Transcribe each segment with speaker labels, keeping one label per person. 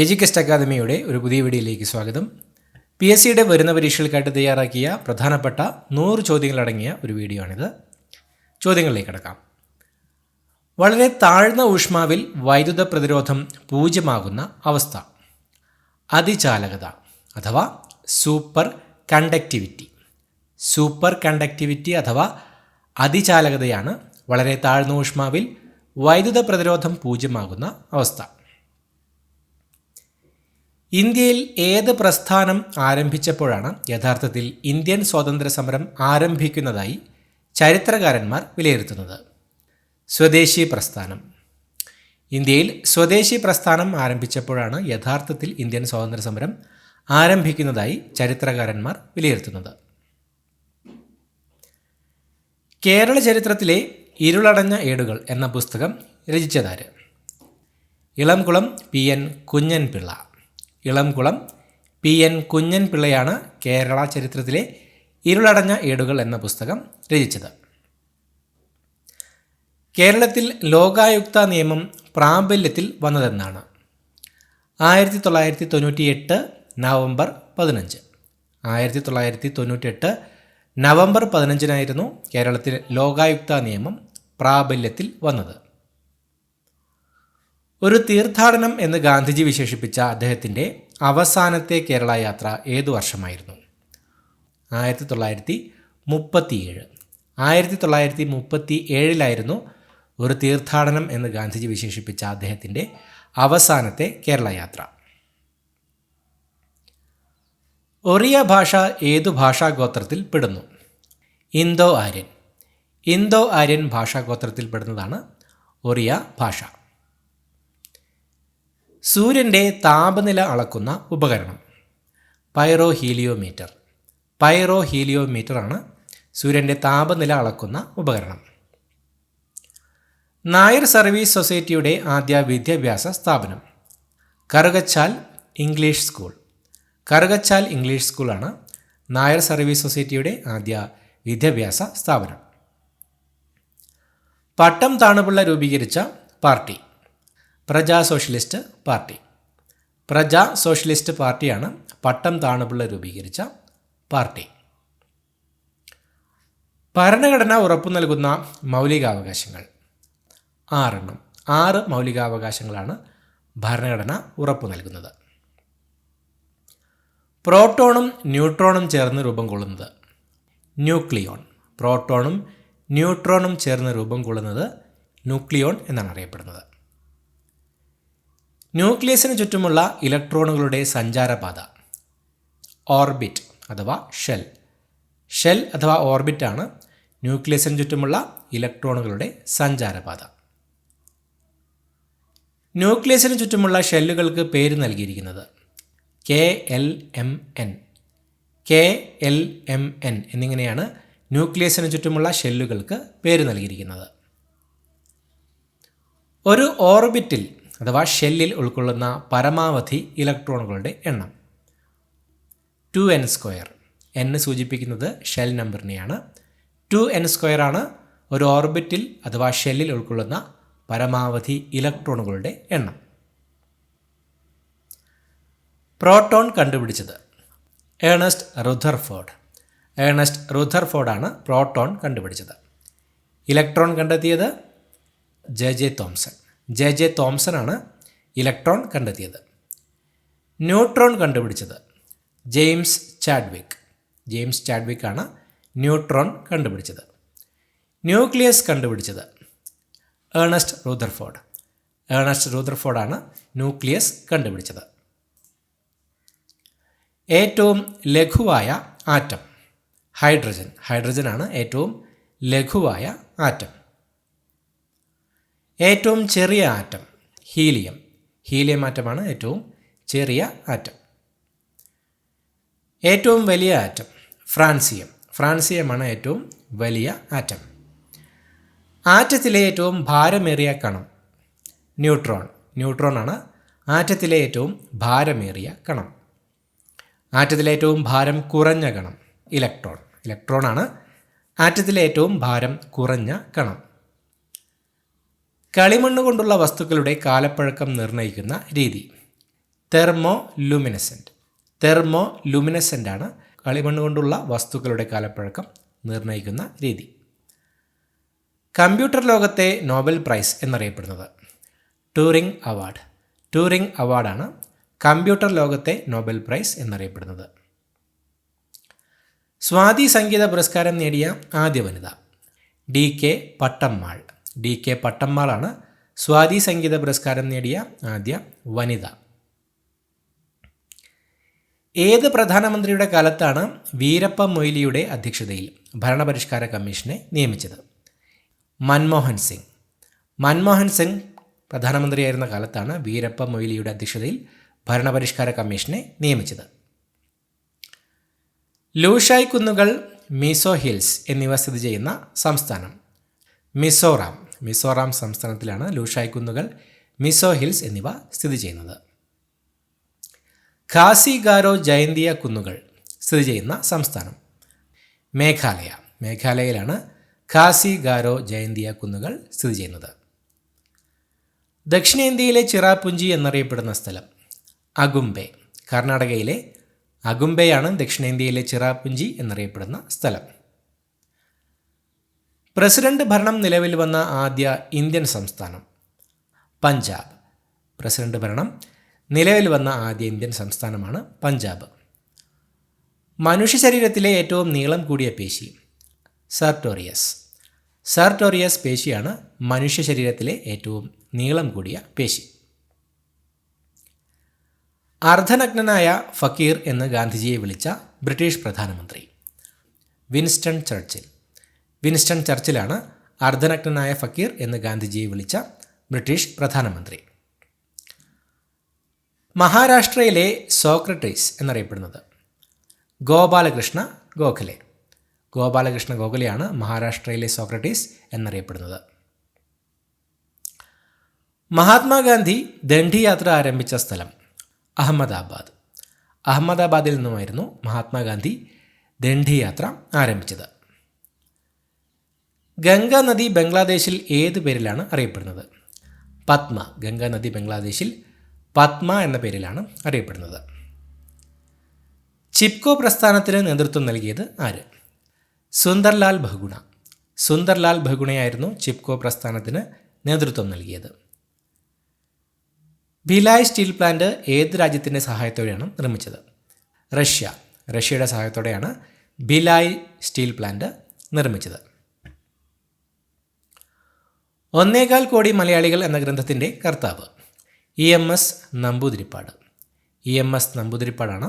Speaker 1: എജിക്കസ്റ്റ് അക്കാദമിയുടെ ഒരു പുതിയ വീഡിയോയിലേക്ക് സ്വാഗതം. PSCയുടെ വരുന്ന പരീക്ഷകൾക്കായിട്ട് തയ്യാറാക്കിയ പ്രധാനപ്പെട്ട 100 ചോദ്യങ്ങളടങ്ങിയ ഒരു വീഡിയോ ആണിത്. ചോദ്യങ്ങളിലേക്ക് കടക്കാം. വളരെ താഴ്ന്ന ഊഷ്മാവിൽ വൈദ്യുത പ്രതിരോധം 0 അവസ്ഥ. അതിചാലകത അഥവാ സൂപ്പർ കണ്ടക്ടിവിറ്റി. സൂപ്പർ കണ്ടക്ടിവിറ്റി അഥവാ അതിചാലകതയാണ് വളരെ താഴ്ന്ന ഊഷ്മാവിൽ വൈദ്യുത പ്രതിരോധം 0 അവസ്ഥ. ഇന്ത്യയിൽ ഏത് പ്രസ്ഥാനം ആരംഭിച്ചപ്പോഴാണ് യഥാർത്ഥത്തിൽ ഇന്ത്യൻ സ്വാതന്ത്ര്യ സമരം ആരംഭിക്കുന്നതായി ചരിത്രകാരന്മാർ വിലയിരുത്തുന്നത്? സ്വദേശി പ്രസ്ഥാനം. ഇന്ത്യയിൽ സ്വദേശി പ്രസ്ഥാനം ആരംഭിച്ചപ്പോഴാണ് യഥാർത്ഥത്തിൽ ഇന്ത്യൻ സ്വാതന്ത്ര്യ സമരം ആരംഭിക്കുന്നതായി ചരിത്രകാരന്മാർ വിലയിരുത്തുന്നത്. കേരള ചരിത്രത്തിലെ ഇരുളടഞ്ഞ ഏടുകൾ എന്ന പുസ്തകം രചിച്ചതാര്? ഇളംകുളം PN കുഞ്ഞൻപിള്ള. ഇളംകുളം PN കുഞ്ഞൻപിള്ളയാണ് കേരള ചരിത്രത്തിലെ ഇരുളടഞ്ഞ ഏടുകൾ എന്ന പുസ്തകം രചിച്ചത്. കേരളത്തിൽ ലോകായുക്ത നിയമം പ്രാബല്യത്തിൽ വന്നതെന്നാണ്? 1998 നവംബർ 15. 1998 നവംബർ 15 കേരളത്തിൽ ലോകായുക്ത നിയമം പ്രാബല്യത്തിൽ വന്നത്. ഒരു തീർത്ഥാടനം എന്ന് ഗാന്ധിജി വിശേഷിപ്പിച്ച അദ്ദേഹത്തിൻ്റെ അവസാനത്തെ കേരള യാത്ര ഏതു വർഷമായിരുന്നു? 1937. 1937 ഒരു തീർത്ഥാടനം എന്ന് ഗാന്ധിജി വിശേഷിപ്പിച്ച അദ്ദേഹത്തിൻ്റെ അവസാനത്തെ കേരള യാത്ര. ഒറിയ ഭാഷ ഏതു ഭാഷാഗോത്രത്തിൽ പെടുന്നു? ഇന്തോ ആര്യൻ. ഇന്തോ ആര്യൻ ഭാഷാഗോത്രത്തിൽ പെടുന്നതാണ് ഒറിയ ഭാഷ. സൂര്യൻ്റെ താപനില അളക്കുന്ന ഉപകരണം? പൈറോഹീലിയോമീറ്റർ. പൈറോഹീലിയോമീറ്ററാണ് സൂര്യൻ്റെ താപനില അളക്കുന്ന ഉപകരണം. നായർ സർവീസ് സൊസൈറ്റിയുടെ ആദ്യ വിദ്യാഭ്യാസ സ്ഥാപനം? Karukachal English school. Karukachal English സ്കൂളാണ് നായർ സർവീസ് സൊസൈറ്റിയുടെ ആദ്യ വിദ്യാഭ്യാസ സ്ഥാപനം. പട്ടം താണുപിള്ള രൂപീകരിച്ച party? Praja socialist party. Praja socialist പാർട്ടിയാണ് പട്ടം താണുപിള്ള രൂപീകരിച്ച പാർട്ടി. ഭരണഘടന ഉറപ്പു നൽകുന്ന മൗലികാവകാശങ്ങൾ? 6 6 മൗലികാവകാശങ്ങളാണ് ഭരണഘടന ഉറപ്പു നൽകുന്നത്. പ്രോട്ടോണും ന്യൂട്രോണും ചേർന്ന് രൂപം കൊള്ളുന്നത്? ന്യൂക്ലിയോൺ. പ്രോട്ടോണും ന്യൂട്രോണും ചേർന്ന് രൂപം കൊള്ളുന്നത് ന്യൂക്ലിയോൺ എന്നാണ് അറിയപ്പെടുന്നത്. ന്യൂക്ലിയസിന് ചുറ്റുമുള്ള ഇലക്ട്രോണുകളുടെ സഞ്ചാരപാത? ഓർബിറ്റ് അഥവാ ഷെൽ. ഷെൽ അഥവാ ഓർബിറ്റാണ് ന്യൂക്ലിയസിന് ചുറ്റുമുള്ള ഇലക്ട്രോണുകളുടെ സഞ്ചാരപാത. ന്യൂക്ലിയസിന് ചുറ്റുമുള്ള ഷെല്ലുകൾക്ക് പേര് നൽകിയിരിക്കുന്നത്? KLMN. KLMN എന്നിങ്ങനെയാണ് ന്യൂക്ലിയസിന് ചുറ്റുമുള്ള ഷെല്ലുകൾക്ക് പേര് നൽകിയിരിക്കുന്നത്. ഒരു ഓർബിറ്റിൽ അഥവാ ഷെല്ലിൽ ഉൾക്കൊള്ളുന്ന പരമാവധി ഇലക്ട്രോണുകളുടെ എണ്ണം? 2n². n സൂചിപ്പിക്കുന്നത് ഷെൽ നമ്പറിനെയാണ്. 2n² ആണ് ഒരു ഓർബിറ്റിൽ അഥവാ ഷെല്ലിൽ ഉൾക്കൊള്ളുന്ന പരമാവധി ഇലക്ട്രോണുകളുടെ എണ്ണം. പ്രോട്ടോൺ കണ്ടുപിടിച്ചത്? Ernest Rutherford. ഏണസ്റ്റ് റുദർഫോർഡാണ് പ്രോട്ടോൺ കണ്ടുപിടിച്ചത്. ഇലക്ട്രോൺ കണ്ടെത്തിയത്? JJ Thomson. JJ തോംസനാണ് ഇലക്ട്രോൺ കണ്ടെത്തിയത്. ന്യൂട്രോൺ കണ്ടുപിടിച്ചത്? James Chadwick. ജെയിംസ് ചാഡ്വിക് ആണ് ന്യൂട്രോൺ കണ്ടുപിടിച്ചത്. ന്യൂക്ലിയസ് കണ്ടുപിടിച്ചത്? Ernest Rutherford. ഏണസ്റ്റ് റുദർഫോർഡാണ് ന്യൂക്ലിയസ് കണ്ടുപിടിച്ചത്. ഏറ്റവും ലഘുവായ ആറ്റം? ഹൈഡ്രജൻ. ഹൈഡ്രജനാണ് ഏറ്റവും ലഘുവായ ആറ്റം. ഏറ്റവും ചെറിയ ആറ്റം? ഹീലിയം. ഹീലിയം ആറ്റമാണ് ഏറ്റവും ചെറിയ ആറ്റം. ഏറ്റവും വലിയ ആറ്റം? ഫ്രാൻസിയം. ഫ്രാൻസിയമാണ് ഏറ്റവും വലിയ ആറ്റം. ആറ്റത്തിലെ ഏറ്റവും ഭാരമേറിയ കണം? ന്യൂട്രോൺ. ന്യൂട്രോണാണ് ആറ്റത്തിലെ ഏറ്റവും ഭാരമേറിയ കണം. ആറ്റത്തിലെ ഏറ്റവും ഭാരം കുറഞ്ഞ കണം? ഇലക്ട്രോൺ. ഇലക്ട്രോണാണ് ആറ്റത്തിലെ ഏറ്റവും ഭാരം കുറഞ്ഞ കണം. കളിമണ്ണ് കൊണ്ടുള്ള വസ്തുക്കളുടെ കാലപ്പഴക്കം നിർണ്ണയിക്കുന്ന രീതി? തെർമോ ലുമിനസെൻ്റ്. തെർമോ ലുമിനസെൻ്റ് ആണ് കളിമണ്ണ് കൊണ്ടുള്ള വസ്തുക്കളുടെ കാലപ്പഴക്കം നിർണ്ണയിക്കുന്ന രീതി. കമ്പ്യൂട്ടർ ലോകത്തെ നോബൽ പ്രൈസ് എന്നറിയപ്പെടുന്നത് ട്യൂറിംഗ് അവാർഡ്. ട്യൂറിംഗ് അവാർഡാണ് കമ്പ്യൂട്ടർ ലോകത്തെ നോബൽ പ്രൈസ് എന്നറിയപ്പെടുന്നത്. സ്വാതി സംഗീത പുരസ്കാരം നേടിയ ആദ്യ വനിത DK പട്ടമ്മാൾ. DK പട്ടമ്മാളാണ് സ്വാതി സംഗീത പുരസ്കാരം നേടിയ ആദ്യ വനിത. ഏത് പ്രധാനമന്ത്രിയുടെ കാലത്താണ് വീരപ്പ മൊയ്ലിയുടെ അധ്യക്ഷതയിൽ ഭരണപരിഷ്കാര കമ്മീഷനെ നിയമിച്ചത്? മൻമോഹൻ സിംഗ്. മൻമോഹൻ സിംഗ് പ്രധാനമന്ത്രിയായിരുന്ന കാലത്താണ് വീരപ്പ മൊയ്ലിയുടെ അധ്യക്ഷതയിൽ ഭരണപരിഷ്കാര കമ്മീഷനെ നിയമിച്ചത്. ലൂഷായ് കുന്നുകൾ, മിസോ ഹിൽസ് എന്നിവ സ്ഥിതി ചെയ്യുന്ന സംസ്ഥാനം മിസോറാം. മിസോറാം സംസ്ഥാനത്തിലാണ് ലൂഷായ് കുന്നുകൾ, മിസോ ഹിൽസ് എന്നിവ സ്ഥിതി ചെയ്യുന്നത്. ഖാസി ഗാരോ ജയന്തിയ കുന്നുകൾ സ്ഥിതി ചെയ്യുന്ന സംസ്ഥാനം മേഘാലയ. മേഘാലയയിലാണ് ഖാസി ഗാരോ ജയന്തിയ കുന്നുകൾ സ്ഥിതി ചെയ്യുന്നത്. ദക്ഷിണേന്ത്യയിലെ ചിറാപുഞ്ചി എന്നറിയപ്പെടുന്ന സ്ഥലം അഗുംബെ. കർണാടകയിലെ അഗുംബെയാണ് ദക്ഷിണേന്ത്യയിലെ ചിറാപുഞ്ചി എന്നറിയപ്പെടുന്ന സ്ഥലം. പ്രസിഡന്റ് ഭരണം നിലവിൽ വന്ന ആദ്യ ഇന്ത്യൻ സംസ്ഥാനം പഞ്ചാബ്. പ്രസിഡന്റ് ഭരണം നിലവിൽ വന്ന ആദ്യ ഇന്ത്യൻ സംസ്ഥാനമാണ് പഞ്ചാബ്. മനുഷ്യ ശരീരത്തിലെ ഏറ്റവും നീളം കൂടിയ പേശി സർട്ടോറിയസ്. സർട്ടോറിയസ് പേശിയാണ് മനുഷ്യ ശരീരത്തിലെ ഏറ്റവും നീളം കൂടിയ പേശി. അർദ്ധനഗ്നനായ ഫക്കീർ എന്ന് ഗാന്ധിജിയെ വിളിച്ച ബ്രിട്ടീഷ് പ്രധാനമന്ത്രി വിൻസ്റ്റൺ ചർച്ചിൽ. വിൻസ്റ്റൺ ചർച്ചിലാണ് അർദ്ധനഗ്നനായ ഫക്കീർ എന്ന് ഗാന്ധിജിയെ വിളിച്ച ബ്രിട്ടീഷ് പ്രധാനമന്ത്രി. മഹാരാഷ്ട്രയിലെ സോക്രട്ടീസ് എന്നറിയപ്പെടുന്നത് ഗോപാലകൃഷ്ണ ഗോഖലെ. ഗോപാലകൃഷ്ണ ഗോഖലെയാണ് മഹാരാഷ്ട്രയിലെ സോക്രട്ടീസ് എന്നറിയപ്പെടുന്നത്. മഹാത്മാഗാന്ധി ദണ്ഡിയാത്ര ആരംഭിച്ച സ്ഥലം അഹമ്മദാബാദ്. അഹമ്മദാബാദിൽ നിന്നുമായിരുന്നു മഹാത്മാഗാന്ധി ദണ്ഡിയാത്ര ആരംഭിച്ചത്. ഗംഗാ നദി ബംഗ്ലാദേശിൽ ഏത് പേരിലാണ് അറിയപ്പെടുന്നത്? പത്മ. ഗംഗാ നദി ബംഗ്ലാദേശിൽ പത്മ എന്ന പേരിലാണ് അറിയപ്പെടുന്നത്. ചിപ്കോ പ്രസ്ഥാനത്തിന് നേതൃത്വം നൽകിയത് ആര്? സുന്ദർലാൽ ബഹുഗുണ. സുന്ദർലാൽ ബഹുഗുണയായിരുന്നു ചിപ്കോ പ്രസ്ഥാനത്തിന് നേതൃത്വം നൽകിയത്. ഭിലായ് സ്റ്റീൽ പ്ലാന്റ് ഏത് രാജ്യത്തിൻ്റെ സഹായത്തോടെയാണ് നിർമ്മിച്ചത്? റഷ്യ. റഷ്യയുടെ സഹായത്തോടെയാണ് ഭിലായ് സ്റ്റീൽ പ്ലാന്റ് നിർമ്മിച്ചത്. 1.25 കോടി മലയാളികൾ എന്ന ഗ്രന്ഥത്തിൻ്റെ കർത്താവ് EMS നമ്പൂതിരിപ്പാട്. EMS നമ്പൂതിരിപ്പാടാണ്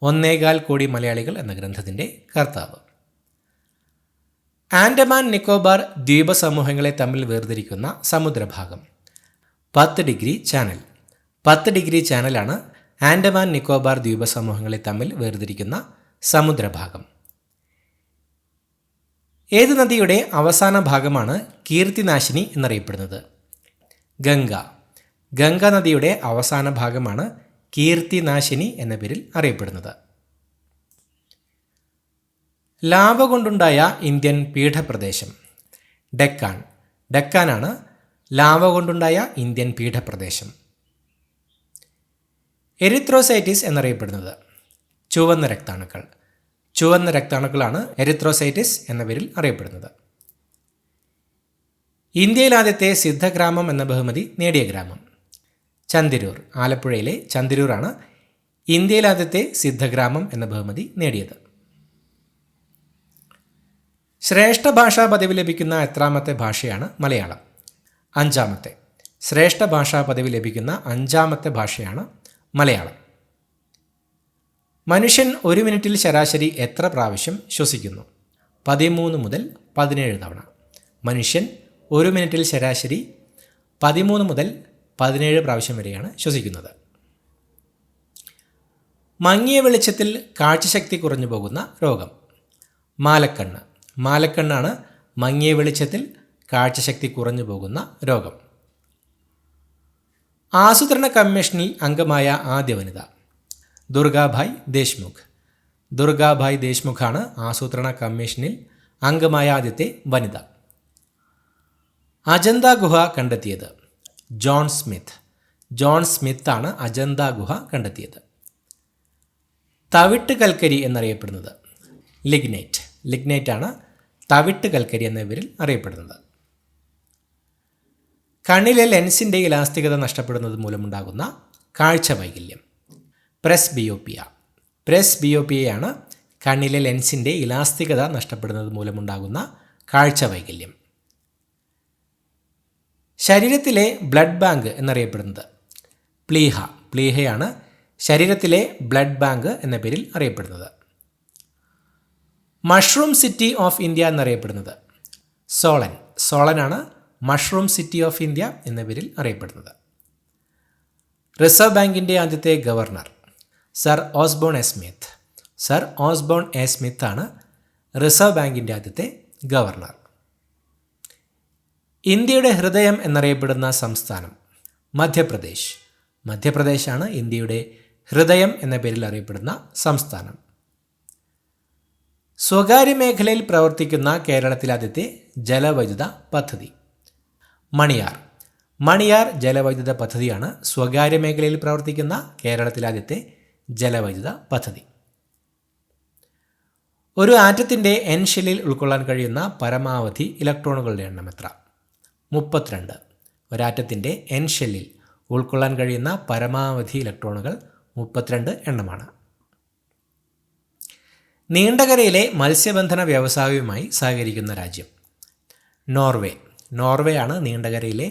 Speaker 1: 1.25 കോടി മലയാളികൾ എന്ന ഗ്രന്ഥത്തിൻ്റെ കർത്താവ്. ആൻഡമാൻ നിക്കോബാർ ദ്വീപ സമൂഹങ്ങളെ തമ്മിൽ വേർതിരിക്കുന്ന സമുദ്രഭാഗം 10 ഡിഗ്രി ചാനൽ. 10 ഡിഗ്രി ചാനലാണ് ആൻഡമാൻ നിക്കോബാർ ദ്വീപ സമൂഹങ്ങളെ തമ്മിൽ വേർതിരിക്കുന്ന സമുദ്രഭാഗം. ഏത് നദിയുടെ അവസാന ഭാഗമാണ് കീർത്തിനാശിനി എന്നറിയപ്പെടുന്നത്? ഗംഗ. ഗംഗ നദിയുടെ അവസാന ഭാഗമാണ് കീർത്തിനാശിനി എന്ന പേരിൽ അറിയപ്പെടുന്നത്. ലാവ കൊണ്ടുണ്ടായ ഇന്ത്യൻ പീഠപ്രദേശം ഡെക്കാൻ. ഡെക്കാനാണ് ലാവ കൊണ്ടുണ്ടായ ഇന്ത്യൻ പീഠപ്രദേശം. എരിത്രോസൈറ്റിസ് എന്നറിയപ്പെടുന്നത് ചുവന്ന രക്താണുക്കൾ. ചുവന്ന രക്താണുക്കളാണ് എരിത്രോസൈറ്റിസ് എന്ന പേരിൽ അറിയപ്പെടുന്നത്. ഇന്ത്യയിൽ ആദ്യത്തെ സിദ്ധഗ്രാമം എന്ന ബഹുമതി നേടിയ ഗ്രാമം ചന്ദിരൂർ. ആലപ്പുഴയിലെ ചന്ദിരൂറാണ് ഇന്ത്യയിൽ ആദ്യത്തെ സിദ്ധഗ്രാമം എന്ന ബഹുമതി നേടിയത്. ശ്രേഷ്ഠ ഭാഷാ പദവി ലഭിക്കുന്ന എത്രാമത്തെ ഭാഷയാണ് മലയാളം? 5ാമത്തെ. ശ്രേഷ്ഠ ഭാഷാ പദവി ലഭിക്കുന്ന 5ാമത്തെ ഭാഷയാണ് മലയാളം. മനുഷ്യൻ 1 മിനിറ്റിൽ ശരാശരി എത്ര പ്രാവശ്യം ശ്വസിക്കുന്നു? 13 മുതൽ 17 തവണ. മനുഷ്യൻ 1 മിനിറ്റിൽ ശരാശരി 13 മുതൽ 17 പ്രാവശ്യം വരെയാണ് ശ്വസിക്കുന്നത്. മങ്ങിയ വെളിച്ചത്തിൽ കാഴ്ചശക്തി കുറഞ്ഞു പോകുന്ന രോഗം മാലക്കണ്ണ്. മാലക്കണ്ണാണ് മങ്ങിയ വെളിച്ചത്തിൽ കാഴ്ചശക്തി കുറഞ്ഞു പോകുന്ന രോഗം. ആസൂത്രണ കമ്മീഷനിൽ അംഗമായ ആദ്യ വനിത ദുർഗാഭായ് ദേശ്മുഖ്. ദുർഗാഭായ് ദേശ്മുഖാണ് ആസൂത്രണ കമ്മീഷനിൽ അംഗമായ ആദ്യത്തെ വനിത. അജന്ത ഗുഹ കണ്ടെത്തിയത് ജോൺ സ്മിത്ത്. ജോൺ സ്മിത്താണ് അജന്ത ഗുഹ കണ്ടെത്തിയത്. തവിട്ട് കൽക്കരി എന്നറിയപ്പെടുന്നത് ലിഗ്നൈറ്റ്. ലിഗ്നൈറ്റാണ് തവിട്ട് കൽക്കരി എന്ന പേരിൽ അറിയപ്പെടുന്നത്. കണ്ണിലെ ലെൻസിൻ്റെ ഇലാസ്തികത നഷ്ടപ്പെടുന്നത് മൂലമുണ്ടാകുന്ന കാഴ്ച വൈകല്യം പ്രസ്ബിയോപ്പിയ. പ്രസ്ബിയോപ്പിയയാണ് കണ്ണിലെ ലെൻസിൻ്റെ ഇലാസ്തികത നഷ്ടപ്പെടുന്നത് മൂലമുണ്ടാകുന്ന കാഴ്ച വൈകല്യം. ശരീരത്തിലെ ബ്ലഡ് ബാങ്ക് എന്നറിയപ്പെടുന്നത് പ്ലീഹ. പ്ലീഹയാണ് ശരീരത്തിലെ ബ്ലഡ് ബാങ്ക് എന്ന പേരിൽ അറിയപ്പെടുന്നത്. മഷ്റൂം സിറ്റി ഓഫ് ഇന്ത്യ എന്നറിയപ്പെടുന്നത് സോളൻ. സോളനാണ് മഷ്റൂം സിറ്റി ഓഫ് ഇന്ത്യ എന്ന പേരിൽ അറിയപ്പെടുന്നത്. റിസർവ് ബാങ്കിൻ്റെ ആദ്യത്തെ governor sir Osborne A Smith. Sir Osborne A Smith ആണ് റിസർവ് ബാങ്കിൻ്റെ ആദ്യത്തെ ഗവർണർ. ഇന്ത്യയുടെ ഹൃദയം എന്നറിയപ്പെടുന്ന സംസ്ഥാനം മധ്യപ്രദേശ്. മധ്യപ്രദേശാണ് ഇന്ത്യയുടെ ഹൃദയം എന്ന പേരിൽ അറിയപ്പെടുന്ന സംസ്ഥാനം. സ്വകാര്യ മേഖലയിൽ പ്രവർത്തിക്കുന്ന കേരളത്തിലെ ആദ്യത്തെ ജലവൈദ്യുത പദ്ധതി മണിയാർ. മണിയാർ ജലവൈദ്യുത പദ്ധതിയാണ് സ്വകാര്യ മേഖലയിൽ പ്രവർത്തിക്കുന്ന കേരളത്തിലെ ആദ്യത്തെ ജലവൈദ്യുത പദ്ധതി. ഒരു ആറ്റത്തിൻ്റെ എൻ ഷെല്ലിൽ ഉൾക്കൊള്ളാൻ കഴിയുന്ന പരമാവധി ഇലക്ട്രോണുകളുടെ എണ്ണം എത്ര? 32. ഒരാറ്റത്തിൻ്റെ എൻ ഷെല്ലിൽ ഉൾക്കൊള്ളാൻ കഴിയുന്ന പരമാവധി ഇലക്ട്രോണുകൾ 32 എണ്ണമാണ്. നീണ്ടകരയിലെ മത്സ്യബന്ധന വ്യവസായവുമായി സഹകരിക്കുന്ന രാജ്യം നോർവേ. നോർവേയാണ് നീണ്ടകരയിലെ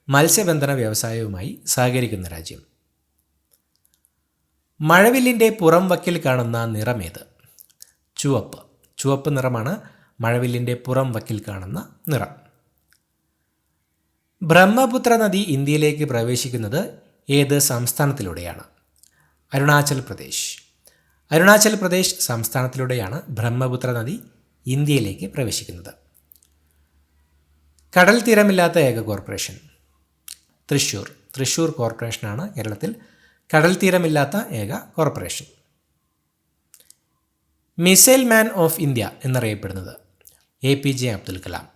Speaker 1: മത്സ്യബന്ധന വ്യവസായവുമായി സഹകരിക്കുന്ന രാജ്യം. മഴവില്ലിൻ്റെ പുറം വക്കിൽ കാണുന്ന നിറമേത്? ചുവപ്പ്. ചുവപ്പ് നിറമാണ് മഴവില്ലിൻ്റെ പുറം വക്കിൽ കാണുന്ന നിറം. ബ്രഹ്മപുത്ര നദി ഇന്ത്യയിലേക്ക് പ്രവേശിക്കുന്നത് ഏത് സംസ്ഥാനത്തിലൂടെയാണ്? അരുണാചൽ പ്രദേശ്. അരുണാചൽ പ്രദേശ് സംസ്ഥാനത്തിലൂടെയാണ് ബ്രഹ്മപുത്ര നദി ഇന്ത്യയിലേക്ക് പ്രവേശിക്കുന്നത്. കടൽ തീരമില്ലാത്ത ഏക കോർപ്പറേഷൻ തൃശ്ശൂർ. തൃശ്ശൂർ കോർപ്പറേഷനാണ് കേരളത്തിൽ കടൽ തീരമില്ലാത്ത ഏക corporation. Missile man of India എന്നറിയപ്പെടുന്നത് APJ അബ്ദുൽ കലാം.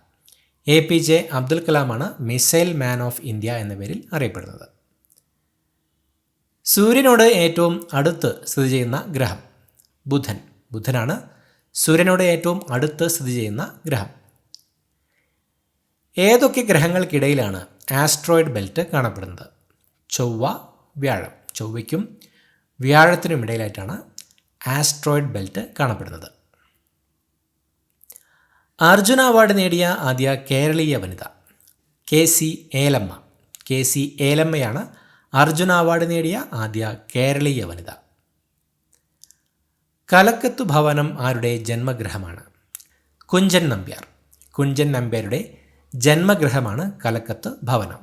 Speaker 1: APJ അബ്ദുൽ കലാമാണ് മിസൈൽ മാൻ ഓഫ് ഇന്ത്യ എന്ന പേരിൽ അറിയപ്പെടുന്നത്. സൂര്യനോട് ഏറ്റവും അടുത്ത് സ്ഥിതി ചെയ്യുന്ന ഗ്രഹം ബുധൻ. ബുധനാണ് സൂര്യനോട് ഏറ്റവും അടുത്ത് സ്ഥിതി ചെയ്യുന്ന ഗ്രഹം. ഏതൊക്കെ ഗ്രഹങ്ങൾക്കിടയിലാണ് ആസ്ട്രോയിഡ് ബെൽറ്റ് കാണപ്പെടുന്നത്? ചൊവ്വ, വ്യാഴം. ചൊവ്വയ്ക്കും വ്യാഴത്തിനും ഇടയിലായിട്ടാണ് ആസ്ട്രോയിഡ് ബെൽറ്റ് കാണപ്പെടുന്നത്. അർജുന അവാർഡ് നേടിയ ആദ്യ കേരളീയ വനിത KC ഏലമ്മ. KC ഏലമ്മയാണ് അർജുന അവാർഡ് നേടിയ ആദ്യ കേരളീയ വനിത. കലക്കത്തു ഭവനം ആരുടെ ജന്മഗൃഹമാണ്? കുഞ്ചൻ നമ്പ്യാർ. കുഞ്ചൻ നമ്പ്യാരുടെ ജന്മഗൃഹമാണ് കലക്കത്ത് ഭവനം.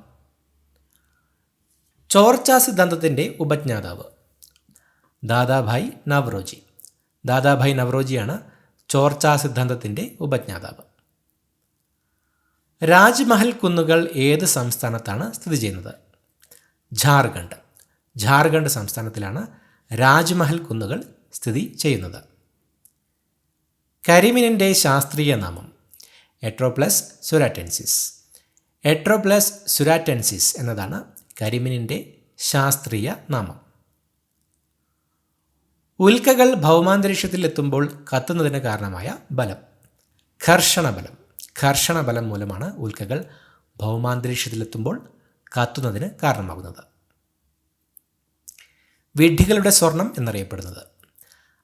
Speaker 1: ചോർച്ചാ സിദ്ധാന്തത്തിൻ്റെ ഉപജ്ഞാതാവ് ദാദാഭായ് നവറോജി. ദാദാഭായ് നവറോജിയാണ് ചോർച്ചാ സിദ്ധാന്തത്തിൻ്റെ ഉപജ്ഞാതാവ്. രാജ്മഹൽ കുന്നുകൾ ഏത് സംസ്ഥാനത്താണ് സ്ഥിതി ചെയ്യുന്നത്? ഝാർഖണ്ഡ്. ഝാർഖണ്ഡ് സംസ്ഥാനത്തിലാണ് രാജ്മഹൽ കുന്നുകൾ സ്ഥിതി ചെയ്യുന്നത്. കരിമീനിൻ്റെ ശാസ്ത്രീയ നാമം എട്രോപ്ലസ് സുരാറ്റൻസിസ്. എട്രോപ്ലസ് സുരാറ്റൻസിസ് എന്നതാണ് കരിമീനിൻ്റെ ശാസ്ത്രീയ നാമം. ഉൽക്കകൾ ഭൗമാന്തരീക്ഷത്തിൽ എത്തുമ്പോൾ കത്തുന്നതിന് കാരണമായ ബലം ഘർഷണബലം. ഘർഷണബലം മൂലമാണ് ഉൽക്കകൾ ഭൗമാന്തരീക്ഷത്തിലെത്തുമ്പോൾ കത്തുന്നതിന് കാരണമാകുന്നത്. വിഡ്ഢികളുടെ സ്വർണം എന്നറിയപ്പെടുന്നത്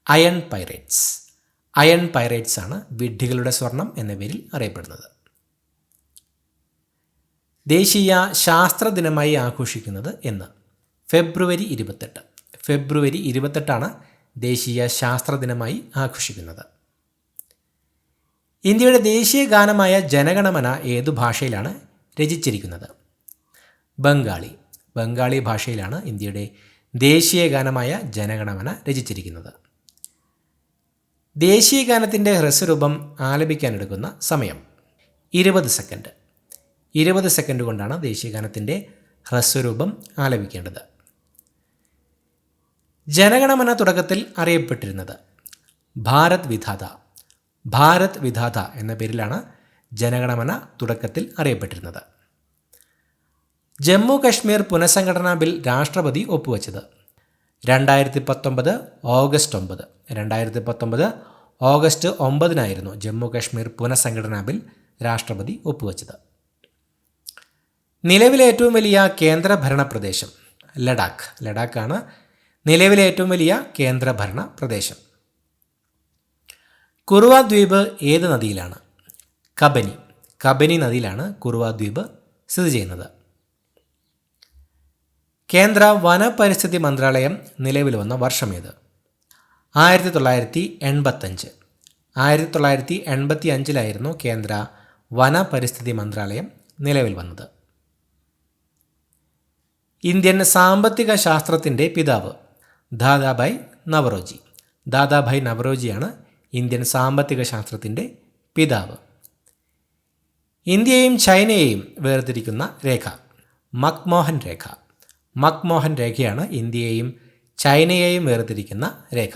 Speaker 1: അയൺ പൈറേറ്റ്സ്. അയൺ പൈറേറ്റ്സ് ആണ് വിഡ്ഢികളുടെ സ്വർണം എന്ന പേരിൽ അറിയപ്പെടുന്നത്. ദേശീയ ശാസ്ത്ര ദിനമായി ആഘോഷിക്കുന്നത് എന്ന്? ഫെബ്രുവരി 28. ഫെബ്രുവരി 28 ദേശീയ ശാസ്ത്ര ദിനമായി ആഘോഷിക്കുന്നത്. ഇന്ത്യയുടെ ദേശീയ ഗാനമായ ജനഗണമന ഏതു ഭാഷയിലാണ് രചിച്ചിരിക്കുന്നത്? ബംഗാളി. ബംഗാളി ഭാഷയിലാണ് ഇന്ത്യയുടെ ദേശീയ ഗാനമായ ജനഗണമന രചിച്ചിരിക്കുന്നത്. ദേശീയ ഗാനത്തിൻ്റെ ഹ്രസ്വരൂപം ആലപിക്കാനെടുക്കുന്ന സമയം 20 സെക്കൻഡ്. 20 സെക്കൻഡ് കൊണ്ടാണ് ദേശീയ ഗാനത്തിൻ്റെ ഹ്രസ്വരൂപം ആലപിക്കേണ്ടത്. ജനഗണമന തുടക്കത്തിൽ അറിയപ്പെട്ടിരുന്നത് ഭാരത് വിധാത. ഭാരത് വിധാത എന്ന പേരിലാണ് ജനഗണമന തുടക്കത്തിൽ അറിയപ്പെട്ടിരുന്നത്. ജമ്മു കശ്മീർ പുനഃസംഘടനാ ബിൽ രാഷ്ട്രപതി ഒപ്പുവെച്ചത്? 2019 ഓഗസ്റ്റ് 9. 2019 ഓഗസ്റ്റ് 9 ജമ്മു കശ്മീർ പുനഃസംഘടനാ ബിൽ രാഷ്ട്രപതി ഒപ്പുവെച്ചത്. നിലവിലെ ഏറ്റവും വലിയ കേന്ദ്രഭരണ പ്രദേശം? ലഡാക്ക്. ലഡാക്കാണ് നിലവിലെ ഏറ്റവും വലിയ കേന്ദ്രഭരണ പ്രദേശം. കുറുവ ദ്വീപ് ഏത് നദിയിലാണ്? കബനി. കബനി നദിയിലാണ് കുറുവ ദ്വീപ് സ്ഥിതി ചെയ്യുന്നത്. കേന്ദ്ര വനപരിസ്ഥിതി മന്ത്രാലയം നിലവിൽ വന്ന വർഷമേത്? 1985. 1985 കേന്ദ്ര വനപരിസ്ഥിതി മന്ത്രാലയം നിലവിൽ വന്നത്. ഇന്ത്യൻ സാമ്പത്തിക ശാസ്ത്രത്തിൻ്റെ പിതാവ്? ദാദാഭായ് നവറോജി. ദാദാഭായ് നവറോജിയാണ് ഇന്ത്യൻ സാമ്പത്തിക ശാസ്ത്രത്തിൻ്റെ പിതാവ്. ഇന്ത്യയെയും ചൈനയെയും വേർതിരിക്കുന്ന രേഖ? മക്മോഹൻ രേഖ. മക്മോഹൻ രേഖയാണ് ഇന്ത്യയെയും ചൈനയെയും വേർതിരിക്കുന്ന രേഖ.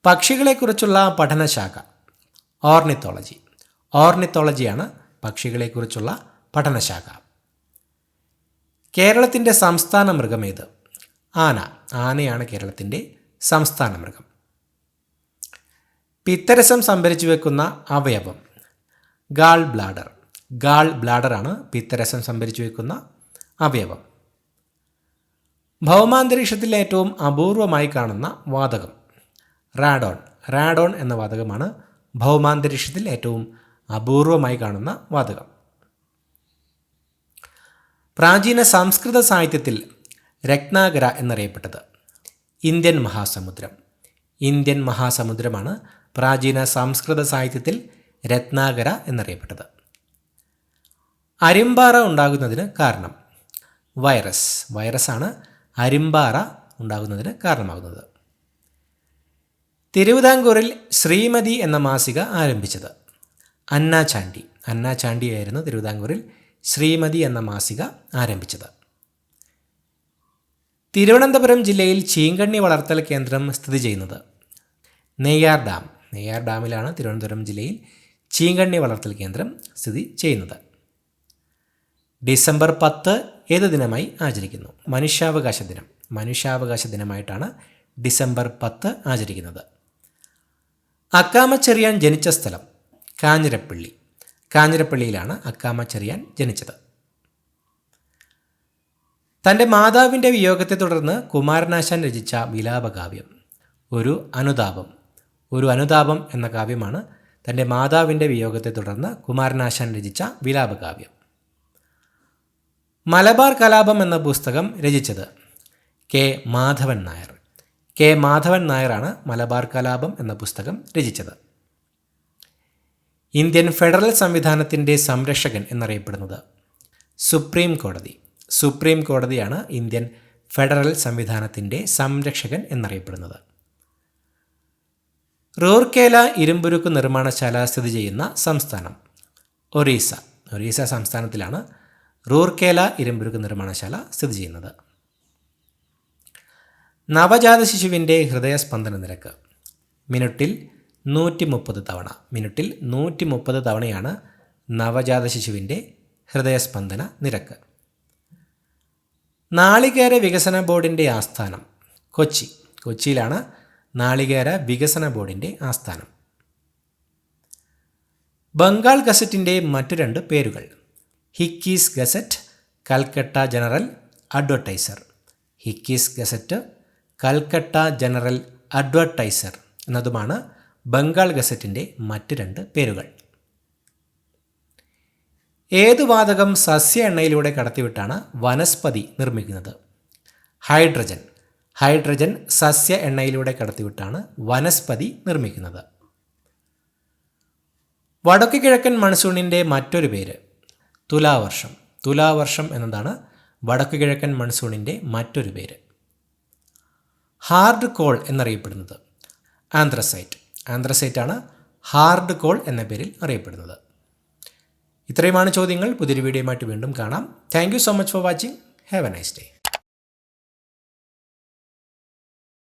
Speaker 1: പക്ഷികളെക്കുറിച്ചുള്ള പഠനശാഖ? ഓർണിത്തോളജി. ഓർണിത്തോളജിയാണ് പക്ഷികളെക്കുറിച്ചുള്ള പഠനശാഖ. കേരളത്തിൻ്റെ സംസ്ഥാന മൃഗമേത്? ആന. ആനയാണ് കേരളത്തിൻ്റെ സംസ്ഥാന മൃഗം. പിത്തരസം സംഭരിച്ചു വെക്കുന്ന അവയവം? Gall bladder. ഗാൾ ബ്ലാഡറാണ് പിത്തരസം സംഭരിച്ചു വെക്കുന്ന അവയവം. ഭൗമാന്തരീക്ഷത്തിൽ ഏറ്റവും അപൂർവമായി കാണുന്ന വാതകം? റാഡോൺ. റാഡോൺ എന്ന വാതകമാണ് ഭൗമാന്തരീക്ഷത്തിൽ ഏറ്റവും അപൂർവമായി കാണുന്ന വാതകം. പ്രാചീന സംസ്കൃത സാഹിത്യത്തിൽ രത്നാകര എന്നറിയപ്പെട്ടത്? ഇന്ത്യൻ മഹാസമുദ്രം. ഇന്ത്യൻ മഹാസമുദ്രമാണ് പ്രാചീന സംസ്കൃത സാഹിത്യത്തിൽ രത്നാകര എന്നറിയപ്പെട്ടത്. അരിമ്പാറ ഉണ്ടാകുന്നതിന് കാരണം? വൈറസ്. വൈറസാണ് അരിമ്പാറ ഉണ്ടാകുന്നതിന് കാരണമാകുന്നത്. തിരുവിതാംകൂറിൽ ശ്രീമതി എന്ന മാസിക ആരംഭിച്ചത്? അന്ന ചാണ്ടി. അന്ന ചാണ്ടിയായിരുന്നു തിരുവിതാംകൂറിൽ ശ്രീമതി എന്ന മാസിക ആരംഭിച്ചത്. തിരുവനന്തപുരം ജില്ലയിൽ ചീങ്കണ്ണി വളർത്തൽ കേന്ദ്രം സ്ഥിതി ചെയ്യുന്നത്? നെയ്യാർ ഡാം. നെയ്യാർ ഡാമിലാണ് തിരുവനന്തപുരം ജില്ലയിൽ ചീങ്കണ്ണി വളർത്തൽ കേന്ദ്രം സ്ഥിതി ചെയ്യുന്നത്. ഡിസംബർ 10 ഏത് ദിനമായി ആചരിക്കുന്നു? മനുഷ്യാവകാശ ദിനം. മനുഷ്യാവകാശ ദിനമായിട്ടാണ് ഡിസംബർ 10 ആചരിക്കുന്നത്. അക്കാമച്ചെറിയാൻ ജനിച്ച സ്ഥലം? കാഞ്ഞിരപ്പള്ളി. കാഞ്ഞിരപ്പള്ളിയിലാണ് അക്കാമച്ചെറിയാൻ ജനിച്ചത്. തൻ്റെ മാതാവിൻ്റെ വിയോഗത്തെ തുടർന്ന് കുമാരനാശാൻ രചിച്ച വിലാപകാവ്യം? ഒരു അനുതാപം. ഒരു അനുതാപം എന്ന കാവ്യമാണ് തൻ്റെ മാതാവിൻ്റെ വിയോഗത്തെ തുടർന്ന് കുമാരനാശാൻ രചിച്ച വിലാപകാവ്യം. മലബാർ കലാപം എന്ന പുസ്തകം രചിച്ചത്? കെ മാധവൻ നായർ. കെ മാധവൻ നായരാണ് മലബാർ കലാപം എന്ന പുസ്തകം രചിച്ചത്. ഇന്ത്യൻ ഫെഡറൽ സംവിധാനത്തിൻ്റെ സംരക്ഷകൻ എന്നറിയപ്പെടുന്നത്? സുപ്രീം കോടതി. സുപ്രീം കോടതിയാണ് ഇന്ത്യൻ ഫെഡറൽ സംവിധാനത്തിൻ്റെ സംരക്ഷകൻ എന്നറിയപ്പെടുന്നത്. റൂർക്കേല ഇരുമ്പുരുക്ക് നിർമ്മാണശാല സ്ഥിതി ചെയ്യുന്ന സംസ്ഥാനം? ഒറീസ. ഒറീസ സംസ്ഥാനത്തിലാണ് റൂർക്കേല ഇരുമ്പുരുക്ക് നിർമ്മാണശാല സ്ഥിതി ചെയ്യുന്നത്. നവജാത ശിശുവിൻ്റെ ഹൃദയസ്പന്ദന നിരക്ക്? മിനിറ്റിൽ 130 തവണ. മിനിറ്റിൽ 130 തവണയാണ് നവജാത ശിശുവിൻ്റെ ഹൃദയസ്പന്ദന നിരക്ക്. നാളികേര വികസന ബോർഡിൻ്റെ ആസ്ഥാനം? കൊച്ചി. കൊച്ചിയിലാണ് നാളികേര വികസന ബോർഡിൻ്റെ ആസ്ഥാനം. ബംഗാൾ ഗസറ്റിൻ്റെ മറ്റു 2 പേരുകൾ? Hicky's gazette, Calcutta general advertiser. Hicky's gazette, Calcutta general advertiser എന്നതുമാണ് ബംഗാൾ ഗസറ്റിൻ്റെ മറ്റ് 2 പേരുകൾ. ഏതു വാതകം സസ്യ എണ്ണയിലൂടെ കടത്തിവിട്ടാണ് വനസ്പതി നിർമ്മിക്കുന്നത്? ഹൈഡ്രജൻ. ഹൈഡ്രജൻ സസ്യ എണ്ണയിലൂടെ കടത്തിവിട്ടാണ് വനസ്പതി നിർമ്മിക്കുന്നത്. വടക്കു കിഴക്കൻ മൺസൂണിൻ്റെ മറ്റൊരു പേര്? തുലാവർഷം. തുലാവർഷം എന്നതാണ് വടക്കു കിഴക്കൻ മൺസൂണിൻ്റെ മറ്റൊരു പേര്. ഹാർഡ് കോൾ എന്നറിയപ്പെടുന്നത്? ആന്ത്രസൈറ്റ്. ആന്ത്രസൈറ്റാണ് ഹാർഡ് കോൾ എന്ന പേരിൽ അറിയപ്പെടുന്നത്. ഇത്രയുമാണ് ചോദ്യങ്ങൾ. പുതിയൊരു വീഡിയോയുമായിട്ട് വീണ്ടും കാണാം. Thank you so much for watching. Have A nice day.